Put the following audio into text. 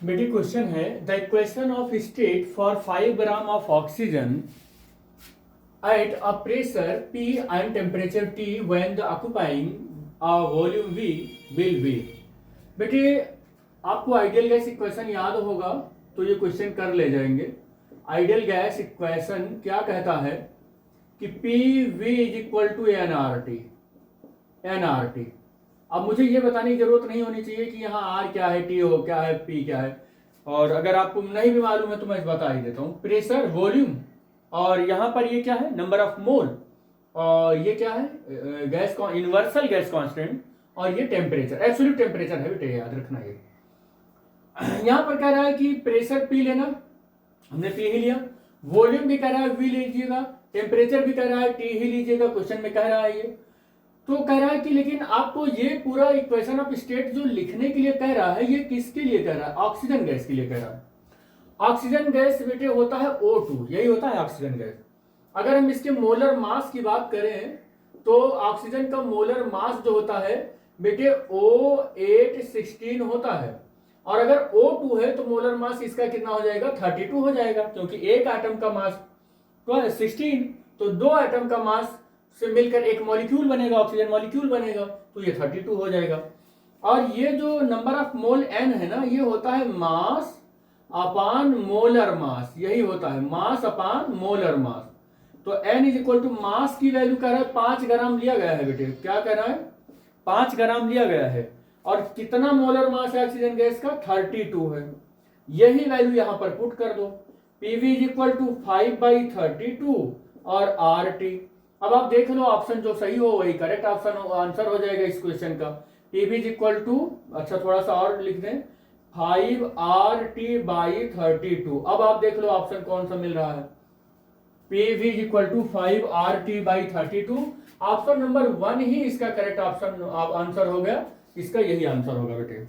बेटी क्वेश्चन है the equation of state for 5 gram of oxygen at a pressure P and temperature T when the occupying a volume V will be। बेटे आपको ideal gas equation याद होगा तो ये question कर ले जाएंगे। आइडियल गैस इक्वेशन क्या कहता है कि P V is equal to NRT. अब मुझे ये बताने की जरूरत नहीं होनी चाहिए कि यहाँ आर क्या है, टी हो क्या है, पी क्या है, और अगर आपको नहीं भी मालूम है तो मैं बता ही देता हूँ। प्रेशर, वॉल्यूम, और यहाँ पर ये क्या है, नंबर ऑफ मोल, और ये क्या है गैस का यूनिवर्सल गैस कांस्टेंट, और ये टेम्परेचर, एब्सोल्यूट टेम्परेचर है बेटे, याद रखना ये। यहाँ पर कह रहा है कि प्रेशर पी लेना, हमने पी ही लिया। वॉल्यूम भी कह रहा है वी लीजिएगा, टेम्परेचर भी कह रहा है टी ही लीजिएगा, क्वेश्चन में कह रहा है ये। तो कह रहा है कि लेकिन आपको ये पूरा इक्वेशन ऑफ स्टेट जो लिखने के लिए कह रहा है, ये किसके लिए कह रहा है? ऑक्सीजन गैस के लिए कह रहा है। ऑक्सीजन गैस बेटे होता है O2, यही होता है ऑक्सीजन गैस। अगर हम इसके मोलर मास की बात करें तो ऑक्सीजन का मोलर मास जो होता है बेटे O816 होता है, और अगर O2 है तो मोलर मास इसका कितना हो जाएगा? 32 हो जाएगा, क्योंकि एक एटम का मास तो 16, तो दो एटम का मास से मिलकर एक मॉलिक्यूल बनेगा, ऑक्सीजन मॉलिक्यूल बनेगा, तो ये 32 हो जाएगा। और ये जो नंबर ऑफ मोल n है ना, ये होता है मास अपान मोलर मास, यही होता है मास अपान मोलर मास। तो n is equal to mass की वैल्यू कह रहा है 5 ग्राम लिया गया है बेटे, क्या कह रहा है? 5 ग्राम लिया गया है, और कितना मोलर मास है ऑक्सीजन गैस का? 32 है। यही वैल्यू यहां पर पुट कर दो, पीवी इज इक्वल टू 5/32 और RT। अब आप देख लो ऑप्शन जो सही हो वही करेक्ट ऑप्शन आंसर हो जाएगा इस क्वेश्चन का। पीवी इज इक्वल टू, अच्छा थोड़ा सा और लिख दें, 5RT/32। अब आप देख लो ऑप्शन कौन सा मिल रहा है, PV is equal to 5RT/32। Option number 1 ही इसका करेक्ट ऑप्शन आंसर हो गया, इसका यही आंसर होगा बेटे।